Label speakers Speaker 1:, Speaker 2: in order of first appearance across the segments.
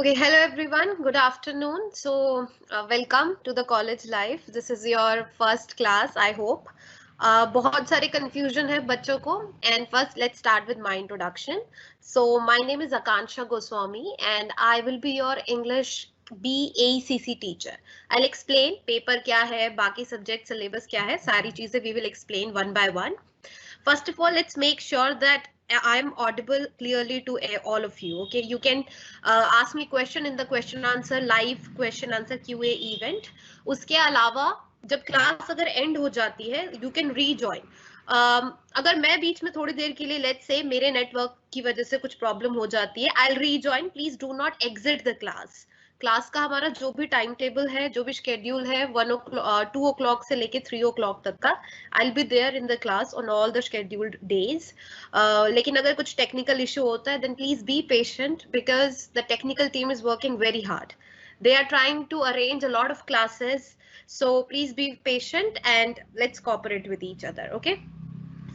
Speaker 1: Okay, hello everyone. Good afternoon. Welcome to the college life. This is your first class, I hope. बहुत सारे confusion है बच्चों को. And first, let's start with my introduction. So, my name is Akansha Goswami, and I will be your English BACC teacher. I'll explain paper क्या है, बाकी subject syllabus क्या है, सारी चीजें we will explain one by one. First of all, let's make sure that I'm audible clearly to all of you. Okay, you can ask me question in the question answer live question answer QA event. उसके अलावा जब class अगर and हो जाती है you can rejoin. अगर मैं बीच में थोड़ी देर के लिए लेट्स से मेरे नेटवर्क की वजह से कुछ प्रॉब्लम हो जाती है, I will rejoin. Please do not exit the class. Class का हमारा जो भी टाइम टेबल है, जो भी शेड्यूल है, 2 o'clock से लेके 3 o'clock तक का, I will be there in the class on all the scheduled days. लेकिन अगर कुछ टेक्निकल इशू होता है then please be patient because the technical team is working very hard. They are trying to arrange a lot of classes, so please be patient and let's cooperate with each other. Okay,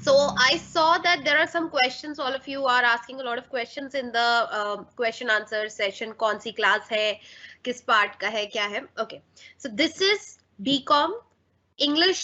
Speaker 1: so I saw that there are some questions. All of you are asking a lot of questions in the question answer session. कौन सी class है, किस part का है, क्या है. Okay, so this is BCom English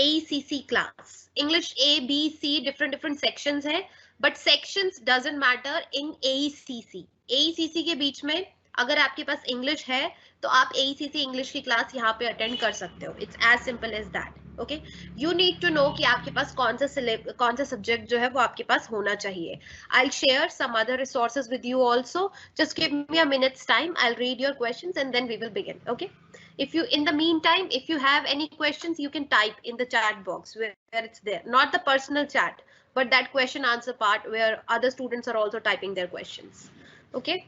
Speaker 1: AECC class. English A, B, C, different sections है, but sections doesn't matter in AECC. AECC के बीच में अगर आपके पास इंग्लिश है तो आप AECC इंग्लिश की क्लास यहाँ पे अटेंड कर सकते हो. It's as simple as that. Okay, you need to know कि आपके पास कौन सा सब्जेक्ट जो है वो आपके पास होना चाहिए. I will share some other resources with you also. Just give me a minutes time. I will read your questions and then we will begin. Okay, if you in the meantime if you have any questions you can type in the chat box where it's there, not the personal chat but that question answer part where other students are also typing their questions. Okay,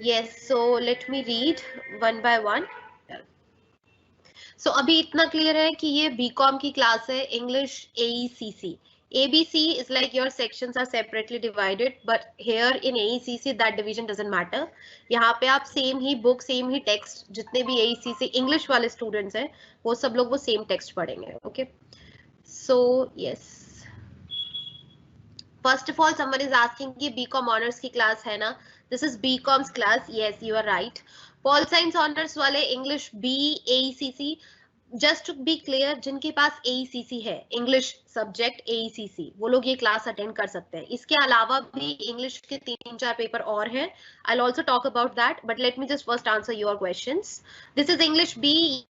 Speaker 1: yes, so let me read one by one. So अभी इतना clear है कि ये BCom की class है, English AECC. ABC is like your sections are separately divided, but here in AECC that division doesn't matter. यहाँ पे आप सेम ही बुक, सेम ही टेक्स्ट, जितने भी AECC इंग्लिश वाले स्टूडेंट्स हैं वो सब लोग वो सेम टेक्स्ट पढ़ेंगे. Okay, so yes, first of all someone is asking कि BCom ऑनर्स की क्लास है ना. This is BCom's class. Yes, you are right. Pol Science honours वाले English B AECC. Just to be clear, जिनके पास AECC है, English subject AECC, वो लोग ये क्लास अटेंड कर सकते हैं. इसके अलावा भी इंग्लिश के 3-4 पेपर और हैं. I will also talk about that, but let me just first answer your questions. This is English B.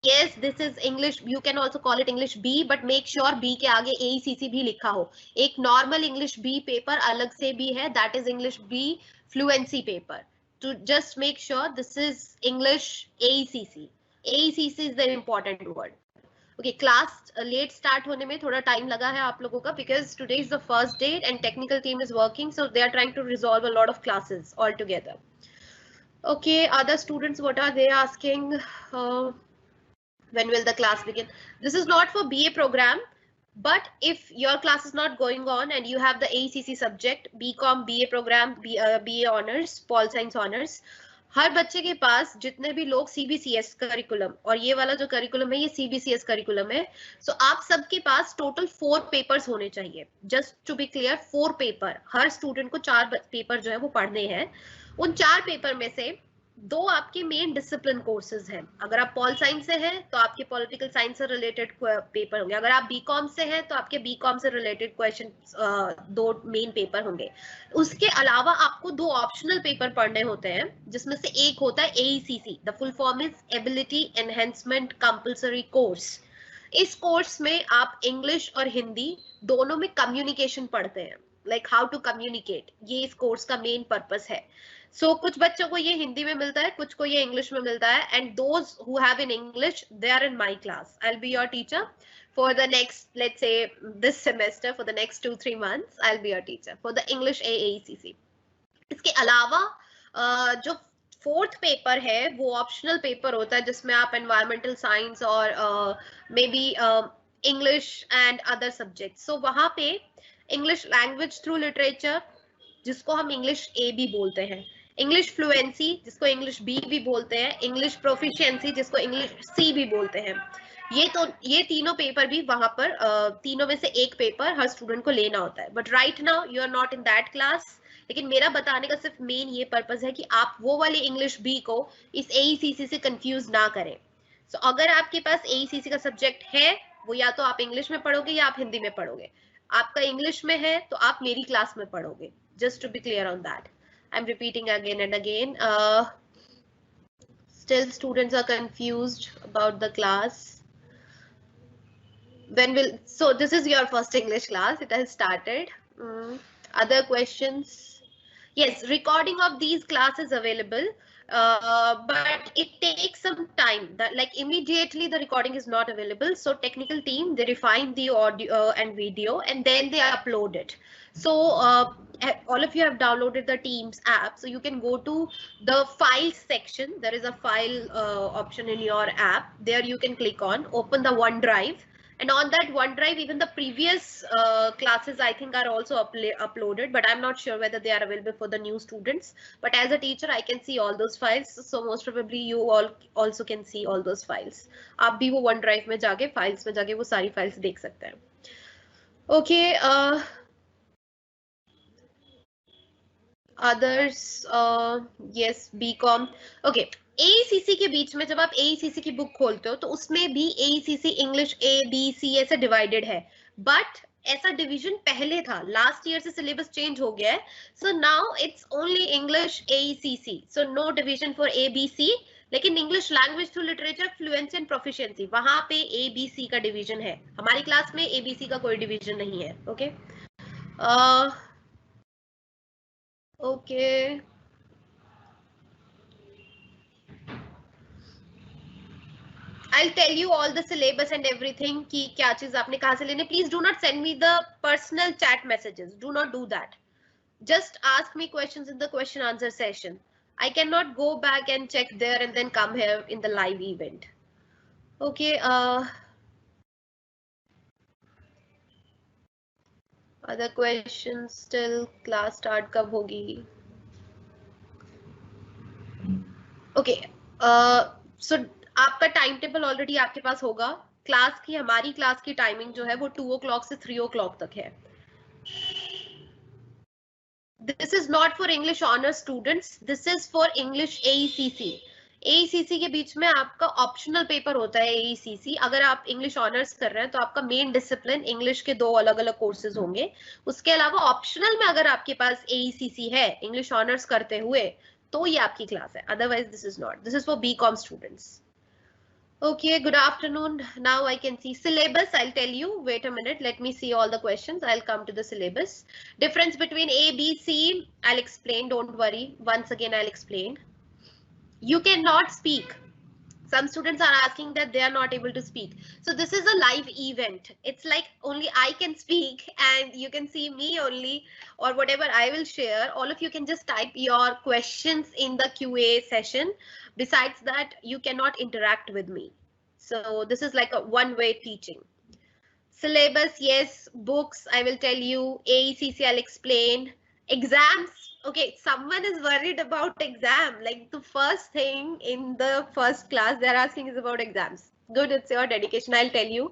Speaker 1: yes, this is English. You can also call it English B, but make sure B के आगे AECC भी लिखा हो. एक normal English B paper अलग से भी है, that is English B fluency paper. To just make sure this is English AECC. AECC is the important word. Okay, class late start होने में थोड़ा time लगा है आप लोगों का because today is the first day and technical team is working, so they are trying to resolve a lot of classes all together. Okay, other students, what are they asking? When will the class begin? This is not for BA program, but if your class is not going on and you have the AECC subject, BCom, BA program, BA honors, Pol Science honors, हर बच्चे के पास जितने भी लोग CBCS curriculum, और ये वाला जो curriculum है ये CBCS करिकुलम है, सो आप सबके पास टोटल 4 पेपर्स होने चाहिए. Just to be clear, 4 paper. हर स्टूडेंट को 4 पेपर जो है वो पढ़ने हैं. उन 4 पेपर में से 2 आपके मेन डिसिप्लिन कोर्सेज हैं. अगर आप पॉल साइंस से हैं तो आपके पॉलिटिकल साइंस से रिलेटेड पेपर होंगे. अगर आप बीकॉम से हैं तो आपके बीकॉम से रिलेटेड क्वेश्चन 2 मेन पेपर होंगे. उसके अलावा आपको 2 ऑप्शनल पेपर पढ़ने होते हैं, जिसमें से एक होता है AECC. The full form is ability enhancement compulsory course. इस कोर्स में आप इंग्लिश और हिंदी दोनों में कम्युनिकेशन पढ़ते हैं, लाइक हाउ टू कम्युनिकेट. ये इस कोर्स का मेन पर्पस है. सो कुछ बच्चों को ये हिंदी में मिलता है, कुछ को ये इंग्लिश में मिलता है. And those who have in English, they are in my class. I will be your teacher for the next, let's say this semester, for the next 2-3 months, I'll be your teacher for the English AECC. इसके अलावा जो 4th paper है वो optional paper होता है, जिसमें आप environmental science और मे be English and other subject. So वहां पे इंग्लिश लैंग्वेज थ्रू लिटरेचर, जिसको हम इंग्लिश A भी बोलते हैं, इंग्लिश फ्लुएंसी जिसको इंग्लिश B भी बोलते हैं, इंग्लिश प्रोफिशिएंसी जिसको इंग्लिश C भी बोलते हैं, ये तीनों पेपर भी वहां पर तीनों में से एक पेपर हर स्टूडेंट को लेना होता है. But right now you are not in that class. लेकिन मेरा बताने का सिर्फ मेन ये पर्पस है कि आप वो वाले इंग्लिश बी को इस AECC से कंफ्यूज ना करें। सो अगर आपके पास AECC का सब्जेक्ट है, वो या तो आप इंग्लिश में पढ़ोगे या आप हिंदी में पढ़ोगे। आपका इंग्लिश में है तो आप मेरी क्लास में पढ़ोगे, just to be clear on that. I am repeating again and again. Still students are confused about the class. When will, so this is your first English class, it has started. Other questions? Yes, recording of these classes available, but it takes some time. That like immediately the recording is not available. So technical team, they refine the audio and video and then they upload it. So all of you have downloaded the Teams app, so you can go to the files section. There is a file option in your app. There you can click on, open the OneDrive. And on that OneDrive, even the previous classes, I think, are also uploaded, but I'm not sure whether they are available for the new students. But as a teacher, I can see all those files. So most probably you all also can see all those files. आप भी वो OneDrive में जाके files में जाके वो सारी files देख सकते हैं. Okay. Others, yes, BCom. Okay. AECC के बीच में जब आप AECC की बुक खोलते हो तो उसमें भी AECC English A B C ऐसे डिवाइडेड है, बट ऐसा डिवीजन पहले था, लास्ट ईयर से सिलेबस चेंज हो गया है. So now it's only English AECC, so no division for ABC. लेकिन English language through literature, fluency and proficiency, वहां पे ABC का डिवीजन है. हमारी क्लास में ABC का कोई डिवीजन नहीं है. Okay okay I'll tell you all the syllabus and everything कि क्या चीज आपने कहाँ से लेने. Please do not send me the personal chat messages. Do not do that. Just ask me questions in the question answer session. I cannot go back and check there and then come here in the live event. Okay. Other questions still? Class start कब होगी? Okay. So आपका time table already आपके पास होगा. Class की, हमारी class की timing जो है वो 2 o'clock से 3 o'clock तक है. This is not for English honors students. This is for English AECC. AECC के बीच में आपका ऑप्शनल पेपर होता है AECC. अगर आप इंग्लिश ऑनर्स कर रहे हैं तो आपका मेन डिसिप्लिन इंग्लिश के 2 अलग अलग कोर्सेज होंगे. उसके अलावा ऑप्शनल में अगर आपके पास AECC है इंग्लिश ऑनर्स करते हुए तो ये आपकी क्लास है. Otherwise this is not. This is for BCom students. Okay, good afternoon. Now I can see syllabus. I'll tell you. Wait a minute. Let me see all the questions. I'll come to the syllabus. Difference between A, B, C. I'll explain. Don't worry. Once again, I'll explain. You cannot speak. Some students are asking that they are not able to speak. So this is a live event. It's like only I can speak and you can see me only, or whatever I will share. All of you can just type your questions in the QA session. Besides that, you cannot interact with me. So this is like a one-way teaching. Syllabus, yes. Books, I will tell you. AECC, I'll explain. Exams. Okay, someone is worried about exam. Like the first thing in the first class they're asking is about exams. Good, it's your dedication. I'll tell you.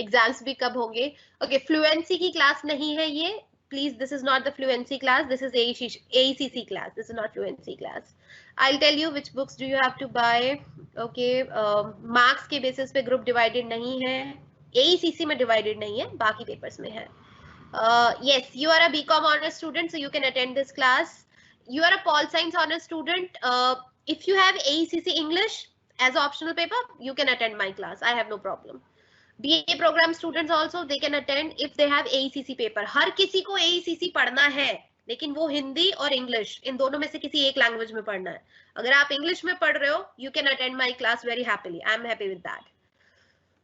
Speaker 1: Exams bhi kab honge. Okay, fluency की class नहीं है ये. Please, this is not the fluency class. This is AECC class. This is not fluency class. I'll tell you which books do you have to buy. Okay, marks के basis पे group divided नहीं है. AECC में divided नहीं है, बाकी papers में है. Yes, you are a BCom honors student, so you can attend this class. You are a Pol Science honors student. If you have AECC English as optional paper, you can attend my class. I have no problem. BA program students also, they can attend if they have AECC paper. हर किसी को AECC पढ़ना है, लेकिन वो हिंदी और English in दोनों में से किसी एक लैंग्वेज में पढ़ना है. अगर आप इंग्लिश में पढ़ रहे हो, you can attend my class very happily. I am happy with that.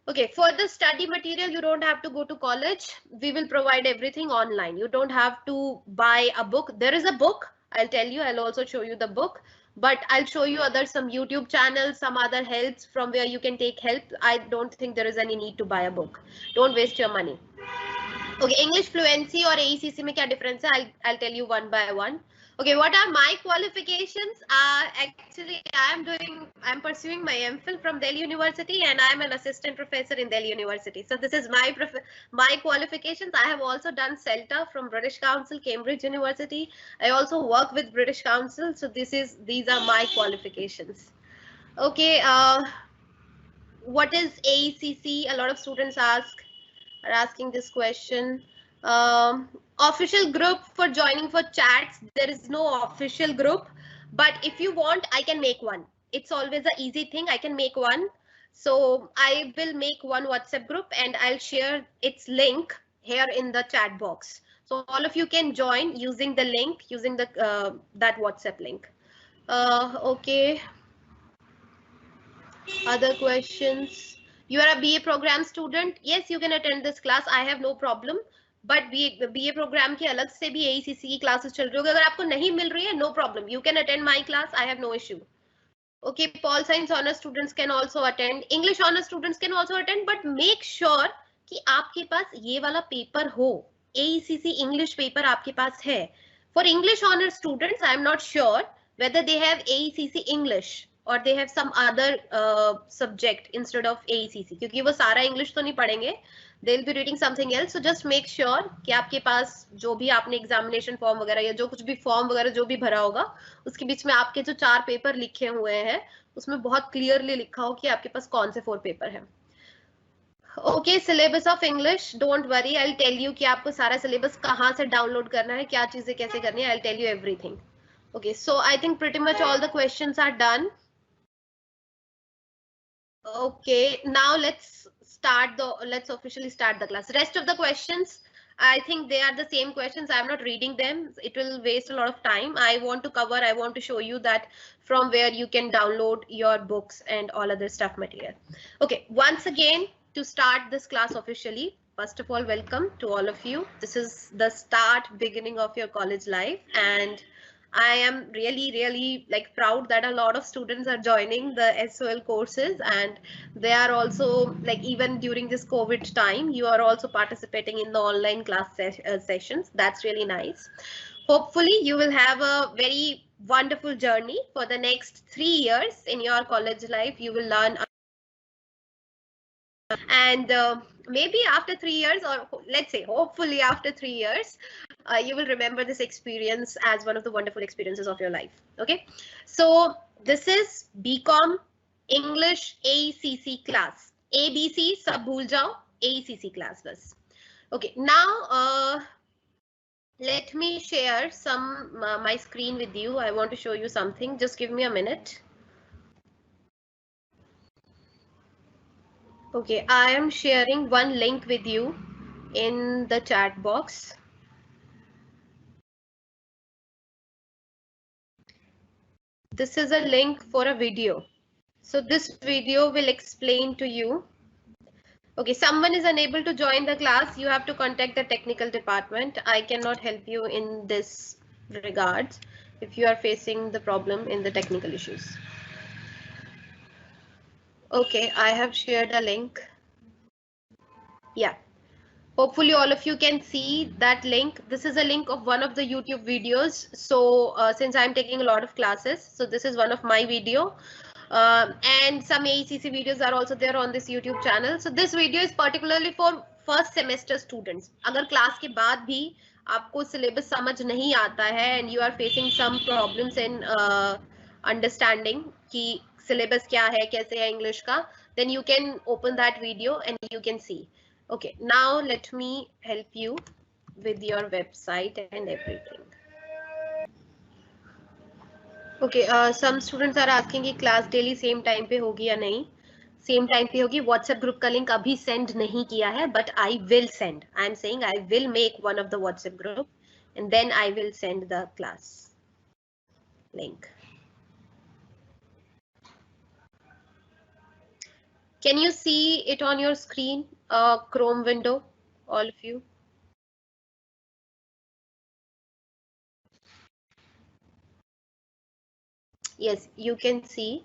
Speaker 1: Okay, for the study material, you don't have to go to college. We will provide everything online. You don't have to buy a book. There is a book. I'll tell you. I'll also show you the book. But I'll show you some YouTube channels, some other helps from where you can take help. I don't think there is any need to buy a book. Don't waste your money. Okay, English fluency और AECC में क्या difference है? I'll tell you one by one. Okay, what are my qualifications? Actually, I'm pursuing my MPhil from Delhi University, and I'm an assistant professor in Delhi University. So this is my qualifications. I have also done CELTA from British Council, Cambridge University. I also work with British Council. So these are my qualifications. Okay, what is AECC? A lot of students are asking this question. Official group for joining for chats. There is no official group, but if you want, I can make one. It's always an easy thing. I can make one. So I will make one WhatsApp group and I'll share its link here in the chat box. So all of you can join using the link, using the that WhatsApp link. Okay. Other questions? You are a BA program student. Yes, you can attend this class. I have no problem. But BA program के अलग से भी AECC की classes चल रही होगी. अगर आपको नहीं मिल रही है, no problem. You can attend my class. I have no issue. Okay, Pol Science honor students can also attend. English honor students can also attend. But make sure कि आपके पास ये वाला पेपर हो. AECC English paper आपके पास है. For English honor students, I am not sure whether they have AECC English or they have some other subject instead of AECC, क्योंकि वो सारा इंग्लिश तो नहीं पढ़ेंगे. They'll be reading something else. So just make sure कि आपके पास जो भी आपने एग्जामिनेशन फॉर्म वगैरह या जो कुछ भी फॉर्म वगैरह जो भी भरा होगा उसके बीच में आपके जो 4 पेपर लिखे हुए हैं उसमें बहुत क्लियरली लिखा हो कि आपके पास कौन से 4 पेपर हैं. Okay, syllabus of English, don't worry, I will tell you कि आपको सारा सिलेबस कहाँ से डाउनलोड करना है, क्या चीजें कैसे करनी है. I will tell you everything. Okay, so I think pretty much all the questions are done. Okay, now let's officially start the class. Rest of the questions, I think they are the same questions. I'm not reading them. It will waste a lot of time. I want to show you that from where you can download your books and all other stuff material. Okay, once again, to start this class officially, first of all, welcome to all of you. This is the beginning of your college life, and I am really like proud that a lot of students are joining the SOL courses, and they are also like, even during this COVID time, you are also participating in the online class sessions. That's really nice. Hopefully you will have a very wonderful journey for the next 3 years in your college life. You will learn, and maybe after 3 years, or let's say hopefully after 3 years, you will remember this experience as one of the wonderful experiences of your life. Okay, so this is BCom English AECC class. ABC sab bhul jao, AECC class bas. Okay, now let me share some my screen with you. I want to show you something. Just give me a minute. Okay, I am sharing one link with you in the chat box. This is a link for a video. So this video will explain to you. Okay, someone is unable to join the class. You have to contact the technical department. I cannot help you in this regards if you are facing the problem in the technical issues. Okay, I have shared a link. Yeah. Hopefully all of you can see that link. This is a link of one of the YouTube videos. So since I'm taking a lot of classes, so this is one of my video. And some AECC videos are also there on this YouTube channel. So this video is particularly for first semester students. अगर class के बाद भी आपको syllabus समझ नहीं आता है and you are facing some problems in understanding कि syllabus क्या है, कैसे है English का, then you can open that video and you can see. Okay, now let me help you with your website and everything. Okay, some students are asking कि class daily same time पे होगी या नहीं. Same time पे होगी. WhatsApp group का link अभी send नहीं किया है, but I will send. I am saying I will make one of the WhatsApp group and then I will send the class link. Can you see it on your screen, Chrome window, all of you? Yes, you can see.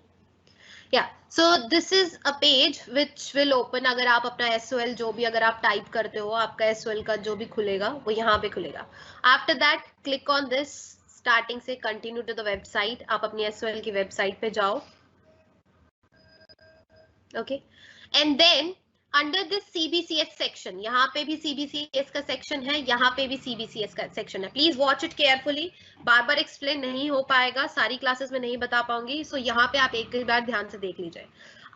Speaker 1: Yeah, so this is a page which will open. अगर आप अपना SOL जो भी अगर आप type करते हो, आपका SOL का जो भी खुलेगा वो यहाँ पे खुलेगा. After that, click on this starting से कंटिन्यू टू द वेबसाइट, आप अपनी SOL की वेबसाइट पे जाओ. Okay, and then under this CBCS section, यहाँ पे भी CBCS का सेक्शन है, यहाँ पे भी CBCS का सेक्शन है. Please watch it carefully. Bar bar explain नहीं हो पाएगा, सारी क्लासेस में नहीं बता पाऊंगी, सो यहाँ पे आप एक बार ध्यान से देख लीजिए.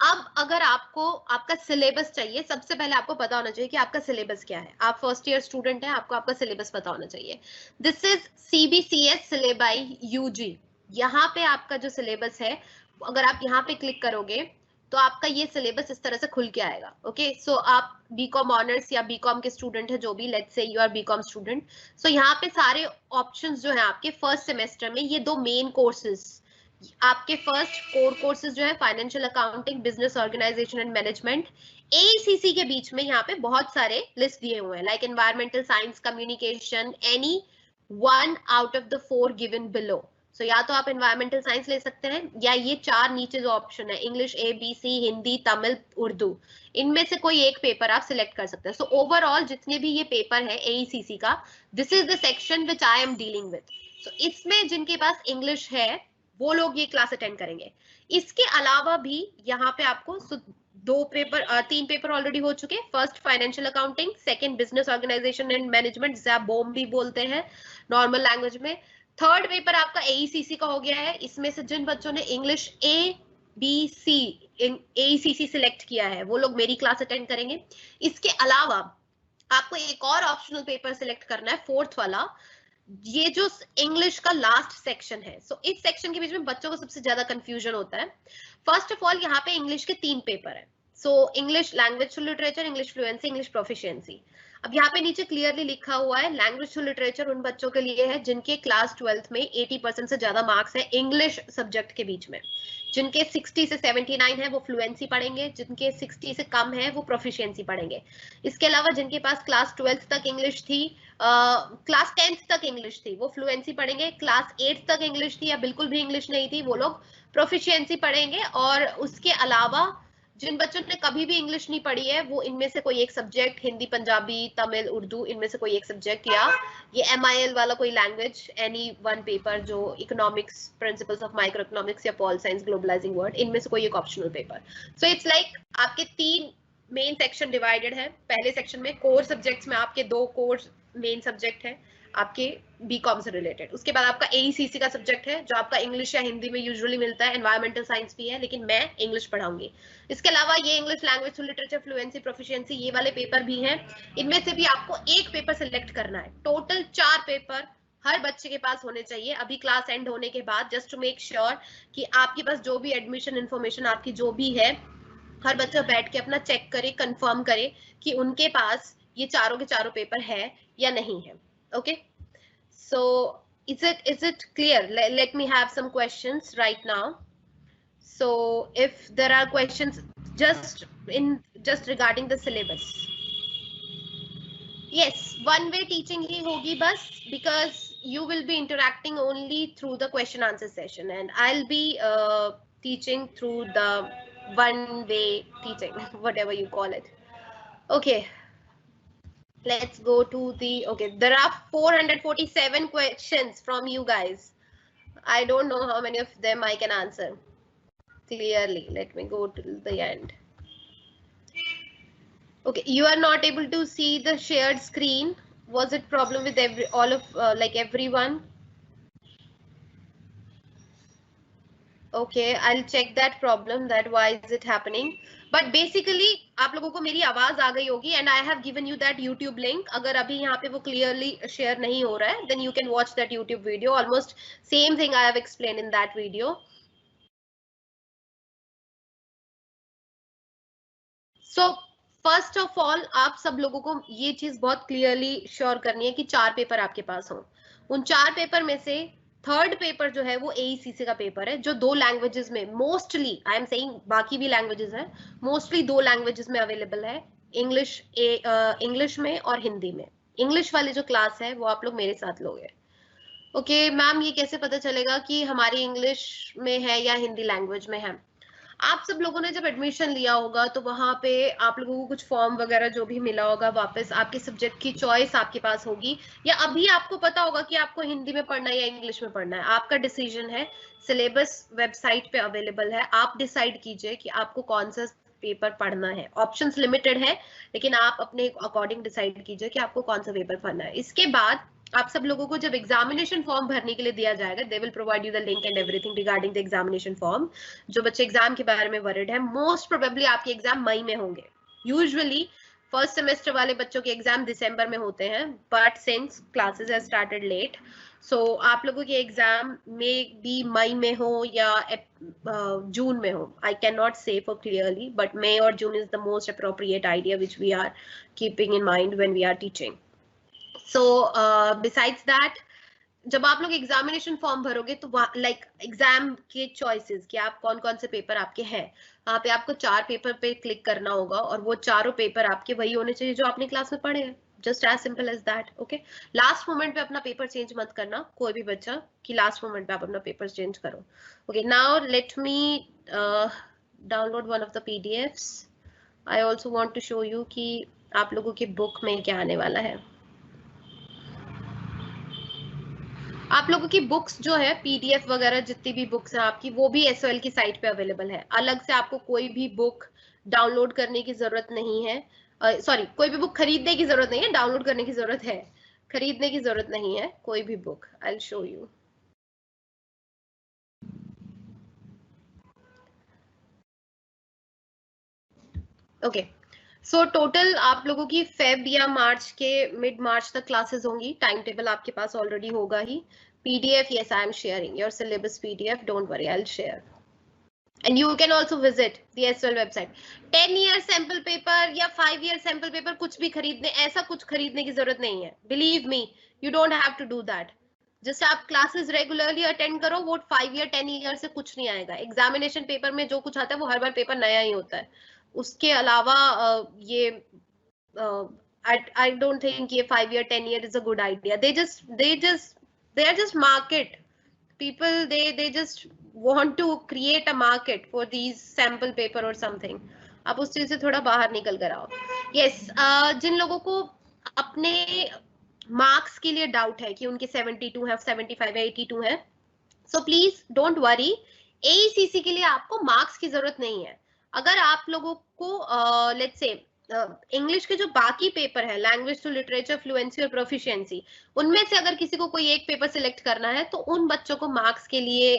Speaker 1: अब अगर आपको आपका सिलेबस चाहिए, सबसे पहले आपको पता होना चाहिए कि आपका सिलेबस क्या है. आप फर्स्ट ईयर स्टूडेंट हैं, आपको आपका सिलेबस पता होना चाहिए. This is CBCS syllabi UG. यहाँ पे आपका जो सिलेबस है, अगर आप यहाँ पे क्लिक करोगे तो आपका ये सिलेबस इस तरह से खुल के आएगा. ओके, सो आप बीकॉम ऑनर्स या बीकॉम के स्टूडेंट है, जो भी, let's say you are BCom student. So यहाँ पे सारे ऑप्शंस जो है आपके फर्स्ट सेमेस्टर में, ये दो मेन कोर्सेज आपके फर्स्ट कोर कोर्सेज जो है, financial accounting, business organisation and management. AECC के बीच में यहाँ पे बहुत सारे लिस्ट दिए हुए हैं, like environmental science, communication, any one out of the 4 given below. So या तो आप एनवायरमेंटल साइंस ले सकते हैं, या ये 4 नीचे जो ऑप्शन है, इंग्लिश, ABC, हिंदी, तमिल, उर्दू, इनमें से कोई एक पेपर आप सिलेक्ट कर सकते हैं. सो ओवरऑल जितने भी ये पेपर है AECC का, this is the section which I am dealing with. So इसमें जिनके पास इंग्लिश है वो लोग ये क्लास अटेंड करेंगे. इसके अलावा भी यहाँ पे आपको 3 पेपर ऑलरेडी हो चुके. First financial accounting, second business organisation and management, जिसे आप BOM भी बोलते हैं नॉर्मल लैंग्वेज में. थर्ड पेपर आपका AECC का हो गया है. इसमें से जिन बच्चों ने इंग्लिश ABC AECC सिलेक्ट किया है वो लोग मेरी क्लास अटेंड करेंगे. इसके अलावा आपको एक और ऑप्शनल पेपर सिलेक्ट करना है, फोर्थ वाला, ये जो इंग्लिश का लास्ट सेक्शन है. सो इस सेक्शन के बीच में बच्चों को सबसे ज्यादा कंफ्यूजन होता है. फर्स्ट ऑफ ऑल यहाँ पे इंग्लिश के 3 पेपर है. So English language to literature, English fluency, English proficiency. अब यहाँ पे नीचे क्लियरली लिखा हुआ है लैंग्वेज टू लिटरेचर उन बच्चों के लिए है जिनके क्लास 12th में 80% से ज्यादा मार्क्स है इंग्लिश सब्जेक्ट के बीच में. जिनके 60 से 79 है वो फ्लुएंसी पढ़ेंगे, जिनके 60 से कम है वो प्रोफिशिएंसी पढ़ेंगे. इसके अलावा जिनके पास क्लास 12th तक इंग्लिश थी, क्लास 10th तक इंग्लिश थी, वो फ्लुएंसी पढ़ेंगे. क्लास 8th तक इंग्लिश थी या बिल्कुल भी इंग्लिश नहीं थी, वो लोग प्रोफिशिएंसी पढ़ेंगे. और उसके अलावा जिन बच्चों ने कभी भी इंग्लिश नहीं पढ़ी है वो इनमें से कोई एक सब्जेक्ट, हिंदी, पंजाबी, तमिल, उर्दू, इनमें से कोई एक सब्जेक्ट, या ये MIL वाला कोई लैंग्वेज, एनी वन पेपर, जो economics, principles of micro economics या पॉल साइंस, ग्लोबलाइजिंग वर्ल्ड, इनमें से कोई एक optional paper. So it's like आपके 3 मेन सेक्शन डिवाइडेड है. पहले सेक्शन में कोर सब्जेक्ट्स में आपके 2 कोर मेन सब्जेक्ट है आपके बीकॉम से रिलेटेड. उसके बाद आपका AECC का सब्जेक्ट है जो आपका इंग्लिश या हिंदी में यूजुअली मिलता है. एनवायरमेंटल साइंस भी है लेकिन मैं इंग्लिश पढ़ाऊंगी. इसके अलावा ये English language to literature, fluency, proficiency, ये वाले पेपर भी हैं. इनमें से भी आपको एक पेपर सिलेक्ट करना है. टोटल 4 पेपर हर बच्चे के पास होने चाहिए अभी क्लास एंड होने के बाद, जस्ट टू मेक श्योर कि आपके पास जो भी एडमिशन इन्फॉर्मेशन आपकी जो भी है, हर बच्चा बैठ के अपना चेक करे, कंफर्म करे कि उनके पास ये चारों के चारों पेपर है या नहीं है. Okay, so is it clear? Let me have some questions right now. So if there are questions just regarding the syllabus. Yes, one way teaching ही होगी बस, because you will be interacting only through the question answer session and I'll be teaching through the one way teaching, whatever you call it. Okay. Let's go to the, okay, there are 447 questions from you guys. I don't know how many of them I can answer clearly. Let me go to the end. Okay, you are not able to see the shared screen. Was it problem with all of like everyone? Okay, I'll check that problem, that why is it happening. But basically आप लोगों को मेरी आवाज आ गई होगी and I have given you that YouTube link. अगर अभी यहाँ पे वो clearly share नहीं हो रहा है, then you can watch that YouTube video. Almost same thing I have explained in that video. So first of all आप सब लोगों को ये चीज बहुत clearly sure करनी है कि 4 पेपर आपके पास हों. उन 4 पेपर में से थर्ड पेपर जो है वो AECC का पेपर है, जो 2 लैंग्वेजेस में, मोस्टली आई एम सेइंग, बाकी भी लैंग्वेजेस है, मोस्टली 2 लैंग्वेजेस में अवेलेबल है, इंग्लिश में और हिंदी में. इंग्लिश वाली जो क्लास है वो आप लोग मेरे साथ लोगे. ओके मैम, ये कैसे पता चलेगा कि हमारी इंग्लिश में है या हिंदी लैंग्वेज में है? आप सब लोगों ने जब एडमिशन लिया होगा तो वहां पे आप लोगों को कुछ फॉर्म वगैरह जो भी मिला होगा, वापस आपके सब्जेक्ट की चॉइस आपके पास होगी, या अभी आपको पता होगा कि आपको हिंदी में पढ़ना है या इंग्लिश में पढ़ना है, आपका डिसीजन है। सिलेबस वेबसाइट पे अवेलेबल है, आप डिसाइड कीजिए कि आपको कौन सा पेपर पढ़ना है। ऑप्शंस लिमिटेड है, लेकिन आप अपने अकॉर्डिंग डिसाइड कीजिए कि आपको कौन सा पेपर पढ़ना है। इसके बाद आप सब लोगों को जब एग्जामिनेशन फॉर्म भरने के लिए दिया जाएगा, they will provide you the link and everything regarding the examination form. जो बच्चे एग्जाम के बारे में वरिड है, मोस्ट प्रोबेबली आपके एग्जाम मई में होंगे। यूजुअली फर्स्ट सेमेस्टर वाले बच्चों के एग्जाम दिसंबर में होते हैं, but since classes have started late, so आप लोगों के एग्जाम में भी मई में हो या जून में हो, I can not say for clearly, but मई और जून is the most appropriate idea which we are keeping in mind when we are teaching. So besides that, जब आप लोग एग्जामिनेशन फॉर्म भरोगे तो लाइक एग्जाम के चॉइसेस कि आप कौन कौन से पेपर आपके हैं, वहां पे आपको 4 पेपर पे क्लिक करना होगा, और वो चारों पेपर आपके वही होने चाहिए जो आपने क्लास में पढ़े हैं। Just as simple as that. Okay, last moment पे अपना पेपर चेंज मत करना, कोई भी बच्चा, कि लास्ट मोमेंट पे आप अपना पेपर चेंज करो। Okay, now let me download one of the PDFs. I also want to show you कि आप लोगों की बुक में क्या आने वाला है। आप लोगों की बुक्स जो है, पीडीएफ वगैरह जितनी भी बुक्स हैं आपकी, वो भी एसओएल की साइट पे अवेलेबल है। अलग से आपको कोई भी बुक डाउनलोड करने की जरूरत नहीं है, सॉरी, कोई भी बुक खरीदने की जरूरत नहीं है, डाउनलोड करने की जरूरत है, खरीदने की जरूरत नहीं है कोई भी book. I will show you. Okay, so total आप लोगों की फेब या मार्च के मिड मार्च तक क्लासेस होंगी। टाइम टेबल आपके पास ऑलरेडी होगा ही। PDF, yes, I am sharing your syllabus PDF, don't worry, I'll share. And you can also visit the SL website. 10-year sample paper या 5-year sample paper कुछ भी खरीदने, ऐसा कुछ खरीदने की जरूरत नहीं है। Believe me, you don't have to do that. Just आप क्लासेस रेगुलरली अटेंड करो, वो 5 ईयर 10 ईयर से कुछ नहीं आएगा। एग्जामिनेशन पेपर में जो कुछ आता है वो हर बार पेपर नया ही होता है। उसके अलावा ये I don't think ये 5 year 10 year is a good idea. They are just market people. They just want to create a market for these sample paper or something. आप उस चीज से थोड़ा बाहर निकल कर आओ। Yes, जिन लोगों को अपने मार्क्स के लिए डाउट है कि उनके 72 है, 75 है, 82 है, सो प्लीज डोंट वरी। एईसीसी के लिए आपको मार्क्स की जरूरत नहीं है। अगर आप लोगों को लेट्स से इंग्लिश के जो बाकी पेपर है, लैंग्वेज टू लिटरेचर, फ्लुएंसी और प्रोफिशिएंसी, उनमें से अगर किसी को कोई एक पेपर सिलेक्ट करना है तो उन बच्चों को मार्क्स के लिए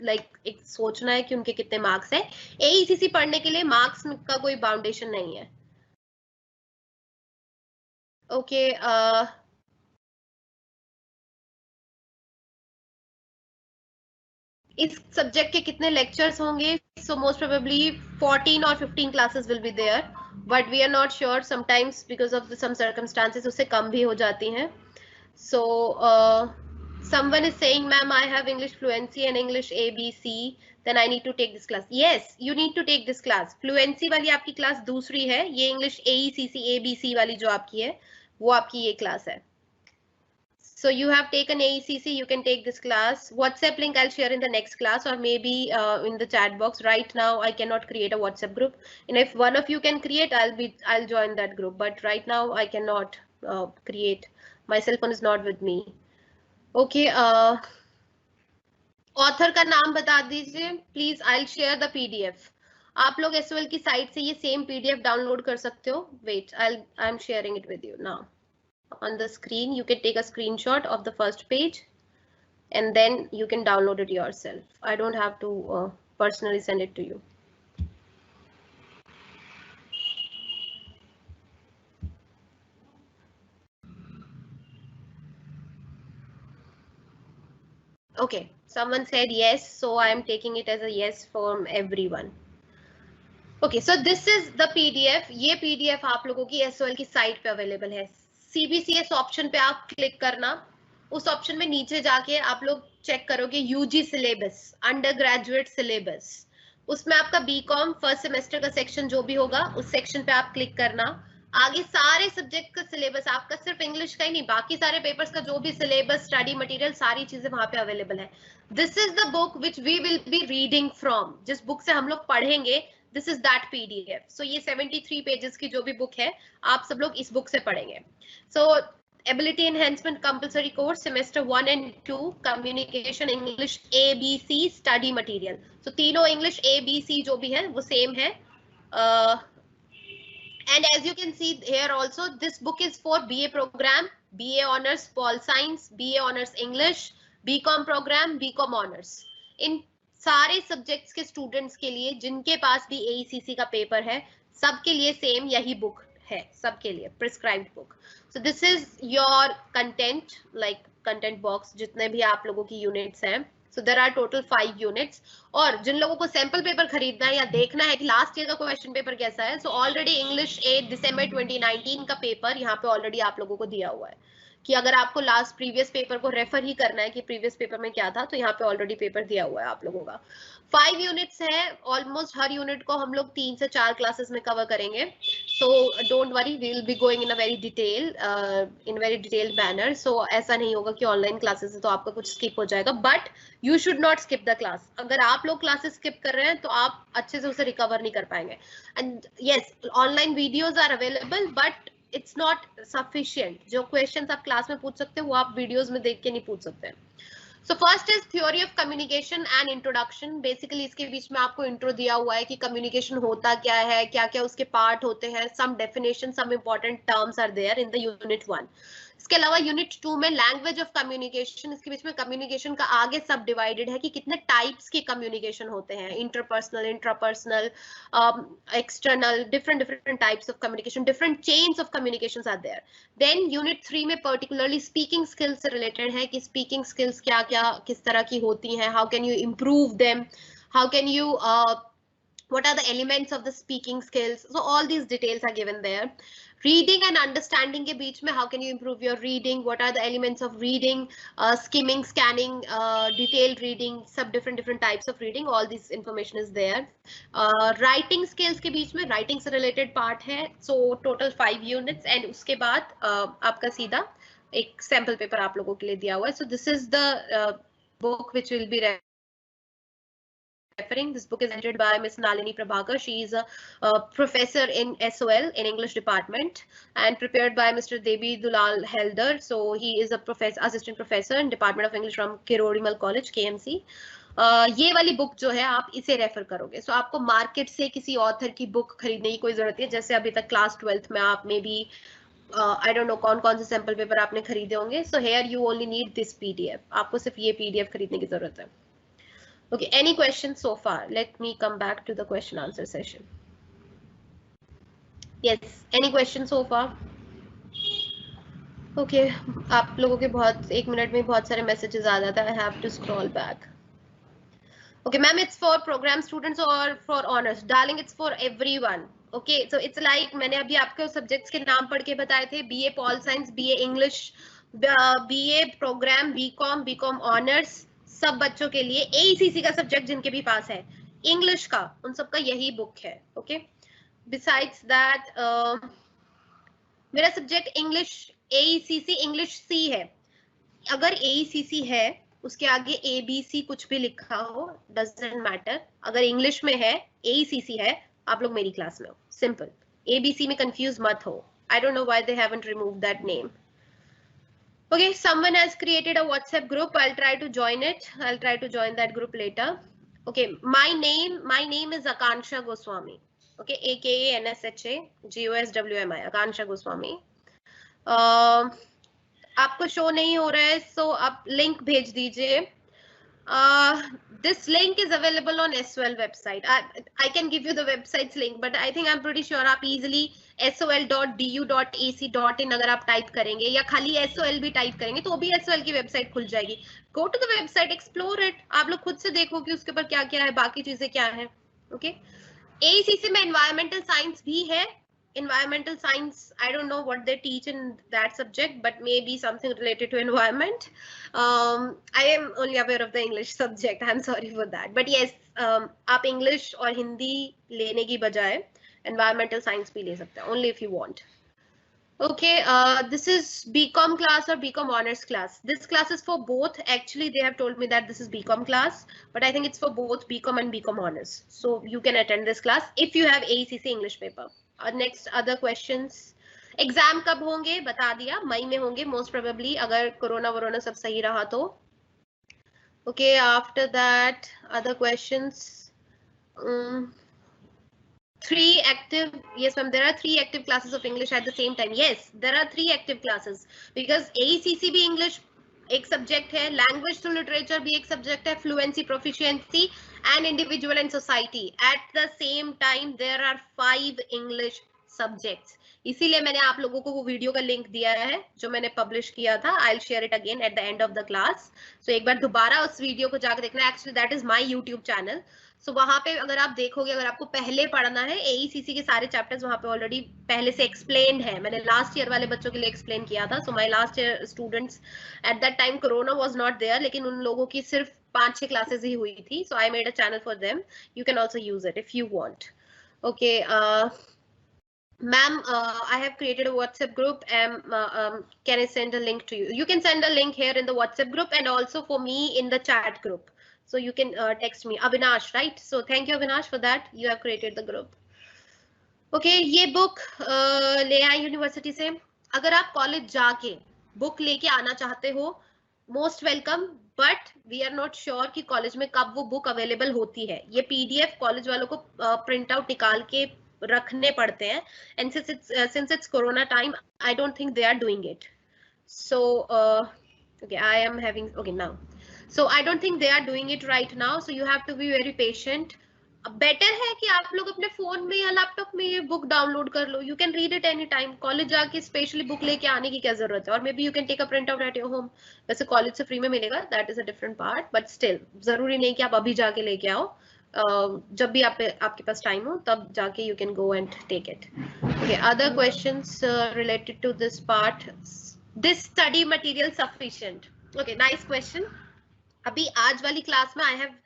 Speaker 1: एक सोचना है कि उनके कितने मार्क्स है। एईसीसी पढ़ने के लिए मार्क्स का कोई बाउंडेशन नहीं है। ओके, इस सब्जेक्ट के कितने लेक्चर्स होंगे? सो मोस्ट प्रोबेबली 14 और 15 classes will be there, but we are not sure, sometimes because of some circumstances उससे कम भी हो जाती हैं। सो someone is saying, ma'am, I have English fluency and English ABC, then I need to take this class. Yes, you need to take this class. Fluency वाली आपकी class दूसरी है, ये English AECC ABC वाली जो आपकी है वो आपकी ये क्लास है। So you have taken AECC, you can take this class. WhatsApp link I'll share in the next class, or maybe in the chat box. Right now I cannot create a WhatsApp group, and if one of you can create, I'll join that group. But right now I cannot create. My cell phone is not with me. Okay. Author का नाम बता दीजिए please. I'll share the PDF. आप लोग SOL की site से ये same PDF download कर सकते हो। Wait, I'm sharing it with you now. On the screen you can take a screenshot of the first page and then you can download it yourself. I don't have to personally send it to you. Okay, someone said yes, so I am taking it as a yes from everyone. Okay, so this is the PDF. ये PDF आप लोगों की SOL की site पे available है। CBCS option पे आप click करना, उस ऑप्शन में नीचे जाके आप लोग चेक करोगे UG syllabus, undergraduate syllabus, उसमें आपका बीकॉम फर्स्ट सेमेस्टर का सेक्शन जो भी होगा उस सेक्शन पे आप क्लिक करना। आगे सारे सब्जेक्ट का सिलेबस, आपका सिर्फ इंग्लिश का ही नहीं, बाकी सारे पेपर्स का जो भी सिलेबस, स्टडी मटेरियल, सारी चीजें वहां पे अवेलेबल है. This is the book which we will be reading from. जिस बुक से हम लोग पढ़ेंगे, this is that PDF. So ये 73 पेजेस की जो भी बुक है, आप सब लोग इस बुक से पढ़ेंगे. सो Ability Enhancement Compulsory Course Semester 1 and 2 Communication English ABC Study Material. So तीनों English ABC जो भी है वो सेम है. And as you can see here also, this book is for BA program, BA Honors Pol Science, BA Honors English, BCom program, BCom Honors. इन सारे subjects के students के लिए जिनके पास भी AECC का पेपर है, सबके लिए सेम यही बुक है, सबके लिए prescribed book. So this is your content, like content box, जितने भी आप लोगों की यूनिट्स हैं. So there are total 5 units. और जिन लोगों को सैंपल पेपर खरीदना है या देखना है कि लास्ट ईयर का क्वेश्चन पेपर कैसा है, सो ऑलरेडी इंग्लिश 8 दिसंबर 2019 का पेपर यहाँ पे ऑलरेडी आप लोगों को दिया हुआ है, कि अगर आपको लास्ट प्रीवियस पेपर को रेफर ही करना है कि प्रीवियस पेपर में क्या था, तो यहाँ पे ऑलरेडी पेपर दिया हुआ है आप लोगों का. 5 यूनिट्स है, ऑलमोस्ट हर यूनिट को हम लोग 3 से 4 क्लासेस में कवर करेंगे. So don't worry, we will be going in a very detailed manner. So ऐसा नहीं होगा कि ऑनलाइन क्लासेस है तो आपका कुछ स्किप हो जाएगा, but you should not skip the class. अगर आप लोग क्लासेस स्किप कर रहे हैं तो आप अच्छे से उसे रिकवर नहीं कर पाएंगे. And yes, online videos are available, but it's not sufficient. जो क्वेश्चंस आप क्लास में पूछ सकते हो वो आप वीडियोस में देख के नहीं पूछ सकते. So first is theory of communication and introduction. Basically इसके बीच में आपको इंट्रो दिया हुआ है कि कम्युनिकेशन होता क्या है, क्या क्या उसके पार्ट होते हैं, some definition, some important terms are there in the unit 1. इसके अलावा यूनिट 2 में लैंग्वेज ऑफ कम्युनिकेशन, इसके बीच में कम्युनिकेशन का आगे सब डिवाइडेड है कि कितने टाइप्स के कम्युनिकेशन होते हैं, interpersonal, intrapersonal, external, different types of communication, different chains of communications are there. Then unit 3 में पर्टिकुलरली स्पीकिंग स्किल्स से रिलेटेड है कि स्पीकिंग स्किल्स क्या क्या किस तरह की होती हैं, how can you improve them, how can you what are the elements of the speaking skills. So all these details are given there. Reading and understanding के बीच में how can you improve your reading, what are the elements of reading, skimming, scanning, detailed reading, सब different types of reading, all this information is there. Writing skills के बीच में writing से related part है. So total 5 units and उसके बाद आपका सीधा एक sample paper आप लोगों के लिए दिया हुआ है. So this is the book which will be referring. This book is edited by Miss Nalini Prabhakar. She is a professor in SOL in English department and prepared by Mr. Devi Dulal Helder. So he is a assistant professor in Department of English from Kirorimal College, KMC. ये वाली book जो है आप इसे refer करोगे. सो आपको market से किसी ऑथर की बुक खरीदने की कोई जरूरत नहीं है. जैसे अभी तक क्लास 12th में आप में भी आई डोंट नो कौन से सैंपल पेपर आपने खरीदे होंगे. So here you only need this PDF. आपको सिर्फ ये PDF खरीदने की जरूरत है. Okay, any questions so far? Let me come back to the question answer session. Yes, any questions so far? Okay, आप लोगों के बहुत 1 मिनट में बहुत सारे messages आ जाता है. I have to scroll back. Okay, ma'am, it's for program students or for honors? Darling, it's for everyone. Okay, so it's like मैंने अभी आपके subjects के नाम पढ़ के बताए थे. BA Pol Science, BA English, BA program, BCom honors. सब बच्चों के लिए AECC का सब्जेक्ट जिनके भी पास है, इंग्लिश का, उन सबका यही बुक है. ओके, बिसाइड्स दैट मेरा subject English AECC English C है. अगर AECC है उसके आगे ABC कुछ भी लिखा हो, डजंट मैटर. अगर इंग्लिश में है, AECC है, आप लोग मेरी क्लास में हो. सिंपल. ABC में कंफ्यूज मत हो. I don't know why they haven't removed that name. Okay, someone has created a WhatsApp group. I'll try to join it. I'll try to join that group later. Okay, my name is Akansha Goswami. Okay, AKA NSHA GOSWMI, Akansha Goswami. आपको show नहीं हो रहा है, so आप link भेज दीजिए. This link is available on SOL website. I can give you the website's link, but I think I'm pretty sure आप easily sol.du.ac.in अगर आप टाइप करेंगे या खाली SOL भी टाइप करेंगे तो भी SOL की वेबसाइट खुल जाएगी. Go to the website, explore it. आप लोग खुद से देखो कि उसके ऊपर क्या क्या है, बाकी चीजें क्या है. Okay. AECC में environmental science भी है. Environmental science, I don't know what they teach in that subject, but maybe something related to environment. I am only aware of the English subject. I'm sorry for that. But yes, आप English और हिंदी लेने की बजाय environmental science भी ले सकते हैं, only if you want. Okay, this is BCom class or BCom honors class. This class is for both. Actually, they have told me that this is BCom class, but I think it's for both BCom and BCom honors. So you can attend this class if you have AECC English paper. Next, other questions. Exam कब होंगे बता दिया, मई में होंगे most probably, अगर corona वोरोना सब सही रहा तो. Okay, after that, other questions. 3 active, yes ma'am, there are 3 active classes of English at the same time. Yes, there are 3 active classes because AECC भी English एक सब्जेक्ट है, लैंग्वेज टू लिटरेचर भी एक subject है, fluency proficiency and individual and society. At the same time there are 5 English subjects. इसीलिए मैंने आप लोगों को वो वीडियो का लिंक दिया है जो मैंने पब्लिश किया था. I will share it again at the end of the class. So एक बार दोबारा उस वीडियो को जाकर देखना. Actually that is my YouTube channel. So वहां पे अगर आप देखोगे, अगर आपको पहले पढ़ना है AECC के सारे चैप्टर्स वहां पे ऑलरेडी पहले से एक्सप्लेन्ड है. मैंने लास्ट ईयर वाले बच्चों के लिए एक्सप्लेन किया था. So my last year students at that time corona was not there, लेकिन उन लोगों की सिर्फ 5-6 क्लासेस ही हुई थी. So I made a channel for them. You can also use it if you want. Okay ma'am, I have created a WhatsApp group. Can I send a link to you? You can send a link here in the WhatsApp group and also for me in the chat group. So you can text me. Avinash, right? So thank you Avinash for that. You have created the group. Okay, ये book ले आए university से. अगर आप college जाके book लेके आना चाहते हो, most welcome, but we are not sure कि कॉलेज में कब वो बुक अवेलेबल होती है. ये PDF कॉलेज वालों को प्रिंट आउट निकाल के रखने पड़ते हैं. And since it's corona time, I don't think they are doing it. So okay, I am having, okay now, so I don't think they are doing it right now, so you have to be very patient. Better है कि आप लोग अपने phone में या laptop में ये book download कर लो. You can read it any time. College जाके स्पेशली बुक लेके आने की क्या जरूरत है. और may be you can take a print out at your home. वैसे कॉलेज से फ्री में मिलेगा, that is a different part, but still जरूरी नहीं कि आप अभी जाके लेके आओ. जब भी आपके पास टाइम हो तब जाके you can go and take it. Okay, other questions related to this part. This study material sufficient? Okay, nice question. अभी आज वाली क्लास में I have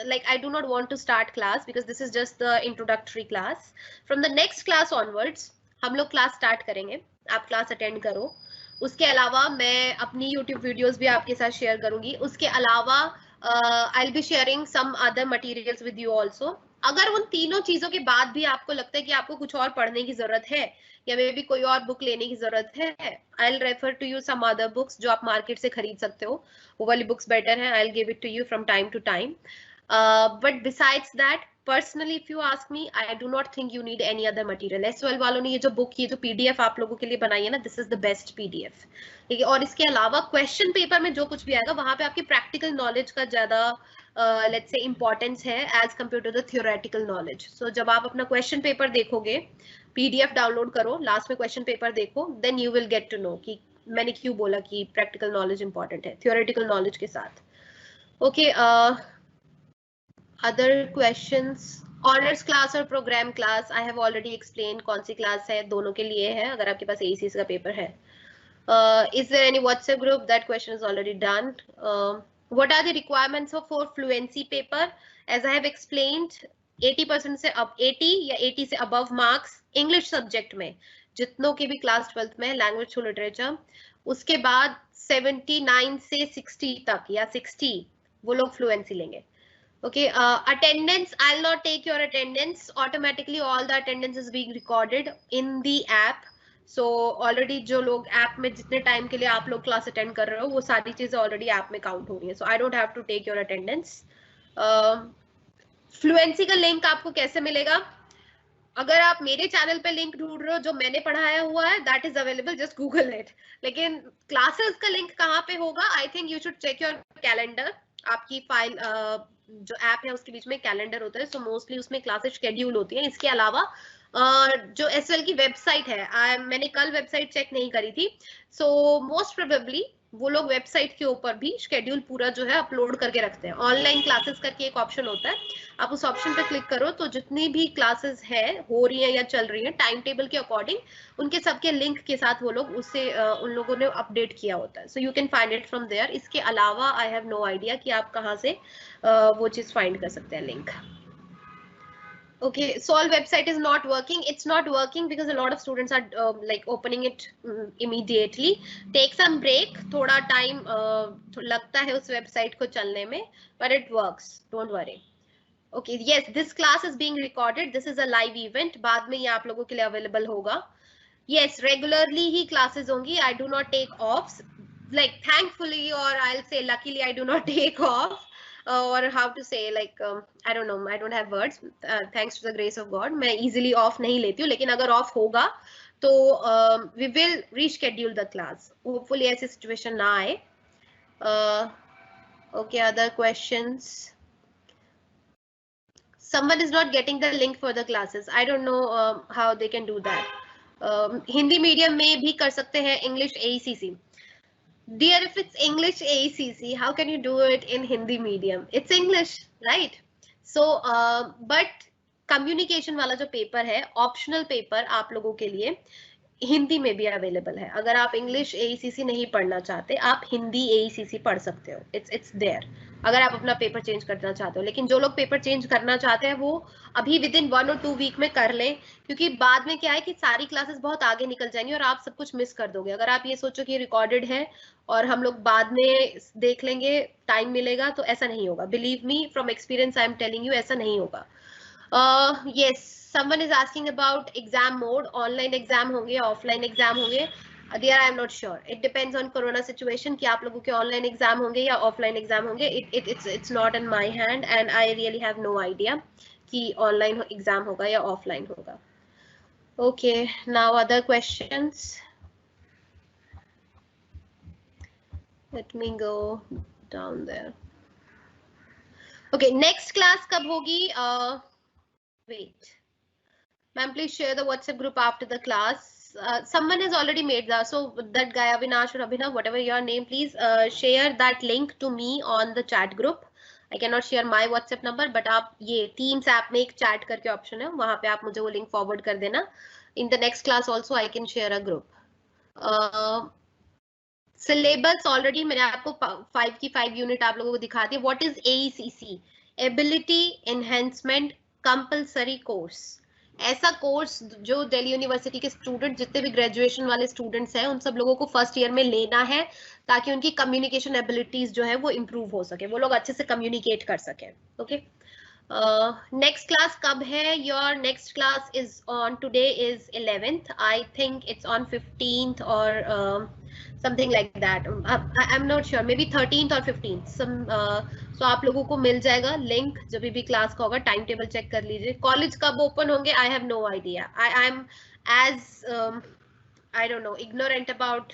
Speaker 1: like I do not want to start class because this is just the introductory class. From the next class onwards हम लोग class start करेंगे. आप class attend करो. उसके अलावा मैं अपनी YouTube वीडियोस भी आपके साथ शेयर करूंगी. उसके अलावा I'll be sharing some other materials with you also. अगर उन तीनों चीजों के बाद भी आपको लगता है कि आपको कुछ और पढ़ने की जरूरत है या मे भी कोई और बुक लेने की जरूरत है, I'll refer to you some other books जो आप मार्केट से खरीद सकते हो. वो वाली बुक्स बेटर हैं. I'll give it to you from time to time. But besides that, personally if you ask me, I do not think you need any other material. SOL वालों ने ये जो बुक, ये जो PDF आप लोगों के लिए बनाई है ना, this is the best PDF. ठीक है. और इसके अलावा क्वेश्चन पेपर में जो कुछ भी आएगा वहां पे आपकी प्रैक्टिकल नॉलेज का ज्यादा लेट्स से इंपॉर्टेंस है as compare to the theoretical knowledge. So जब आप अपना क्वेश्चन पेपर देखोगे, PDF डाउनलोड करो, लास्ट में क्वेश्चन पेपर देखो, then you will get to know कि मैंने क्यों बोला कि प्रैक्टिकल नॉलेज इंपॉर्टेंट है थियोरेटिकल नॉलेज के साथ. Okay, other questions. Honours class और programme class I have already explain कौन सी क्लास है, दोनों के लिए है अगर आपके पास AECC का पेपर है. Is there any WhatsApp group? That question is already done. What are the requirements for fluency paper? As I have explained, 80% से अब 80 या 80 से above marks English subject में जितनों के भी क्लास 12th में लैंग्वेज टू लिटरेचर. उसके बाद 79 से 60 तक या 60 वो लोग फ्लुएंसी लेंगे. Okay, attendance, I'll not take your attendance. Automatically all the attendance is being recorded in the app. So already जो लोग ऐप में जितने टाइम के लिए आप लोग क्लास अटेंड कर रहे हो वो सारी चीजें ऑलरेडी ऐप में काउंट हो रही है. So I don't have to take your attendance. Fluency का लिंक आपको कैसे मिलेगा? अगर आप मेरे चैनल पे लिंक ढूंढ रहे हो जो मैंने पढ़ाया हुआ है, that is available, just Google it. लेकिन क्लासेस का लिंक कहाँ पे होगा? I think you should check your calendar. आपकी फाइल जो ऐप है उसके बीच में कैलेंडर होता है, सो मोस्टली उसमें क्लासेस शेड्यूल होती है. इसके अलावा जो SOL की वेबसाइट है, मैंने कल वेबसाइट चेक नहीं करी थी, सो मोस्ट प्रोबेबली वो लोग वेबसाइट के ऊपर भी शेड्यूल पूरा जो है अपलोड करके रखते हैं. ऑनलाइन क्लासेस करके एक ऑप्शन होता है, आप उस ऑप्शन पे क्लिक करो तो जितनी भी क्लासेस है हो रही है या चल रही है टाइम टेबल के अकॉर्डिंग उनके सबके लिंक के साथ वो लोग उससे उन लोगों ने अपडेट किया होता है. So you can find it from there. इसके अलावा आई हैव नो आइडिया कि आप कहाँ से वो चीज फाइंड कर सकते हैं link. Okay, Solve website is not working. It's not working because a lot of students are like opening it immediately. Take some break. थोड़ा time लगता है उस website को चलने में, but it works. Don't worry. Okay, yes, this class is being recorded. This is a live event. बाद में ये आप लोगों के लिए available होगा. Yes, regularly ही classes होंगी. I do not take offs. Like thankfully, or I'll say luckily, I do not take off. Or how to say, like I don't know, I don't have words. Thanks to the grace of God, मैं easily off नहीं लेती हूँ, लेकिन अगर off होगा तो we will reschedule the class. Hopefully ऐसी situation ना आए. Okay, other questions? Someone is not getting the link for the classes. I don't know how they can do that. Hindi medium में भी कर सकते हैं English AECC. Dear, if it's English AECC, how can you do it in Hindi medium? It's English, right? So, but communication वाला जो paper है, optional paper आप लोगों के लिए हिंदी में भी अवेलेबल है. अगर आप इंग्लिश AECC नहीं पढ़ना चाहते, आप हिंदी AECC पढ़ सकते हो. It's there. अगर आप अपना पेपर चेंज करना चाहते हो, लेकिन जो लोग पेपर चेंज करना चाहते हैं वो अभी विद इन 1 और 2 वीक में कर लें, क्योंकि बाद में क्या है कि सारी क्लासेस बहुत आगे निकल जाएंगी और आप सब कुछ मिस कर दोगे. अगर आप ये सोचो कि रिकॉर्डेड है और हम लोग बाद में देख लेंगे, टाइम मिलेगा, तो ऐसा नहीं होगा. Believe me, from experience I am telling you, ऐसा नहीं होगा. Yes, someone is asking about exam mode. Online exam होंगे या offline exam होंगे? There I am not sure. It depends on corona situation कि आप लोगों के online exam होंगे या offline exam होंगे. It's not in my hand and I really have no idea कि online exam होगा या offline होगा. Okay, now other questions. Let me go down there. Okay, next class कब होगी? Wait. Ma'am, please share the WhatsApp group after the class. Someone has already made that. So that guy, Avinash or Abhinav, whatever your name, please share that link to me on the chat group. I cannot share my WhatsApp number, but आप ये Teams app में एक chat करके option है, वहाँ पे आप मुझे वो link forward कर देना. In the next class also I can share a group. Syllabus already मैंने आपको 5 की 5 unit आप लोगों को दिखा दी. What is AECC? Ability Enhancement Compulsory Course. ऐसा कोर्स जो दिल्ली यूनिवर्सिटी के स्टूडेंट, जितने भी ग्रेजुएशन वाले स्टूडेंट्स हैं, उन सब लोगों को फर्स्ट ईयर में लेना है, ताकि उनकी कम्युनिकेशन एबिलिटीज जो है वो इम्प्रूव हो सके, वो लोग अच्छे से कम्युनिकेट कर सके. ओके, नेक्स्ट क्लास कब है? Your next class is on, today is 11th. I think it's on 15th और something like that. I'm not sure, maybe 13th or 15th. So आप लोगों को मिल जाएगा लिंक जब भी क्लास का होगा. टाइम टेबल चेक कर लीजिए. कॉलेज कब ओपन होंगे? I have no idea. I'm as I don't know, ignorant about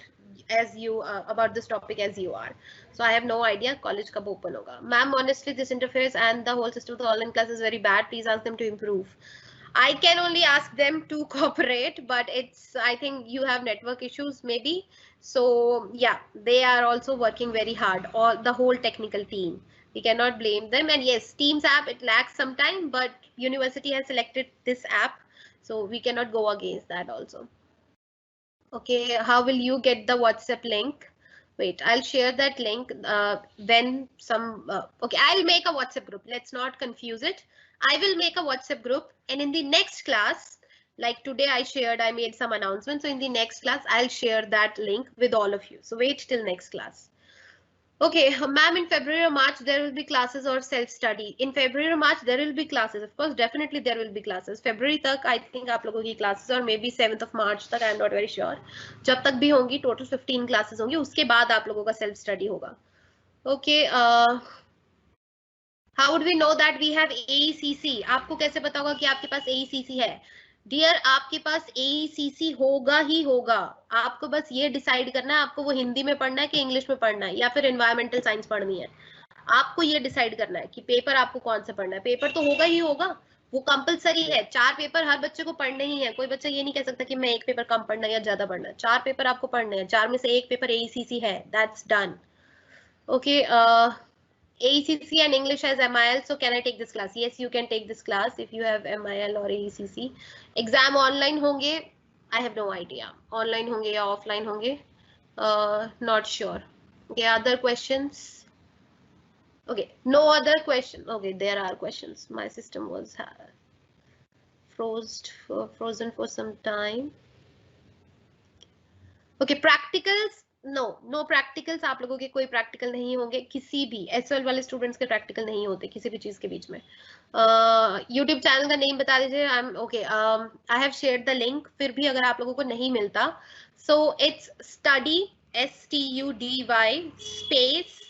Speaker 1: as you about this topic as you are. So I have no idea college कब open होगा. Ma'am, honestly, this interface and the whole system of the online class is very bad. Please ask them to improve. I can only ask them to cooperate, but I think you have network issues maybe. So yeah, they are also working very hard, all the whole technical team. We cannot blame them. And yes, Teams app, it lacks some time, but university has selected this app, so we cannot go against that also. Okay, how will you get the WhatsApp link? Wait, I'll share that link when some, okay, I'll make a WhatsApp group. Let's not confuse it. I will make a WhatsApp group, and in the next class, like today I made some announcements. So in the next class, I'll share that link with all of you. So wait till next class. Okay, ma'am, in February or March, there will be classes or self-study. In February or March, there will be classes. Of course, definitely there will be classes. February तक, I think आप लोगों की classes, or maybe 7th of March तक, I am not very sure. जब तक भी होंगी, total 15 classes होंगी. उसके बाद आप लोगों का self-study होगा. Okay, how would we know that we have AECC? आपको कैसे पता होगा कि आपके पास AECC है? डियर, आपके पास AECC होगा ही होगा. आपको बस ये डिसाइड करना है आपको वो हिंदी में पढ़ना है कि इंग्लिश में पढ़ना है, या फिर एनवायरमेंटल साइंस पढ़नी है. आपको ये डिसाइड करना है कि पेपर आपको कौन सा पढ़ना है. पेपर तो होगा ही होगा, वो कंपलसरी है. 4 पेपर हर बच्चे को पढ़ने ही है. कोई बच्चा ये नहीं कह सकता कि मैं 1 पेपर कम पढ़ना है या ज्यादा पढ़ना है. 4 पेपर आपको पढ़ने हैं. 4 में से 1 पेपर AECC है. That's done. Okay, AECC and English as MIL. So can I take this class? Yes, you can take this class if you have MIL or AECC. Exam online होंगे? I have no idea. Online होंगे या offline होंगे? Not sure. Okay, other questions? Okay, no other question. Okay, there are questions. My system was frozen for some time. Okay, practicals, no practicals, आप लोगों के कोई practical नहीं होंगे, किसी भी SOL वाले students के practical नहीं होते किसी भी चीज के बीच में. YouTube चैनल का नेम बता दीजिए. I have shared the link. फिर भी अगर आप लोगों को नहीं मिलता, so it's study STUDY space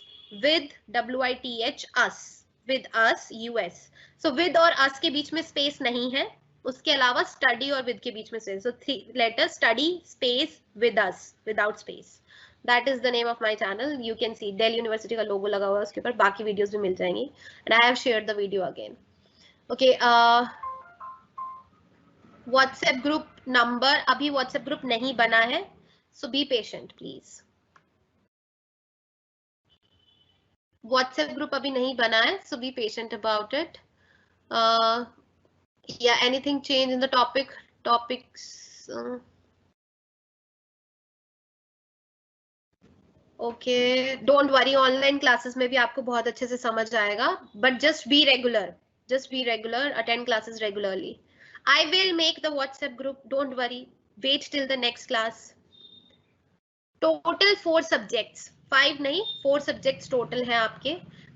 Speaker 1: with WITH us, with us US. So with और us के बीच में space नहीं है, उसके अलावा स्टडी और विद के बीच में से. So 3 letter study space with us without space. That is the name of my channel. You can see Delhi university का लोगो लगा हुआ है उसके ऊपर. बाकी वीडियोस भी मिल जाएंगी and I have shared the video again. Okay, WhatsApp group number, अभी व्हाट्सएप ग्रुप नहीं बना है, so be patient please. WhatsApp group अभी नहीं बना है, so be patient about it. Yeah, anything change in the topics? Okay, don't worry, online classes में भी आपको बहुत अच्छे से समझ आएगा, but just be regular, attend classes regularly. I will make the WhatsApp group, don't worry, wait till the next class. Total 4 subjects, 5 नहीं 4 subjects total है आपके.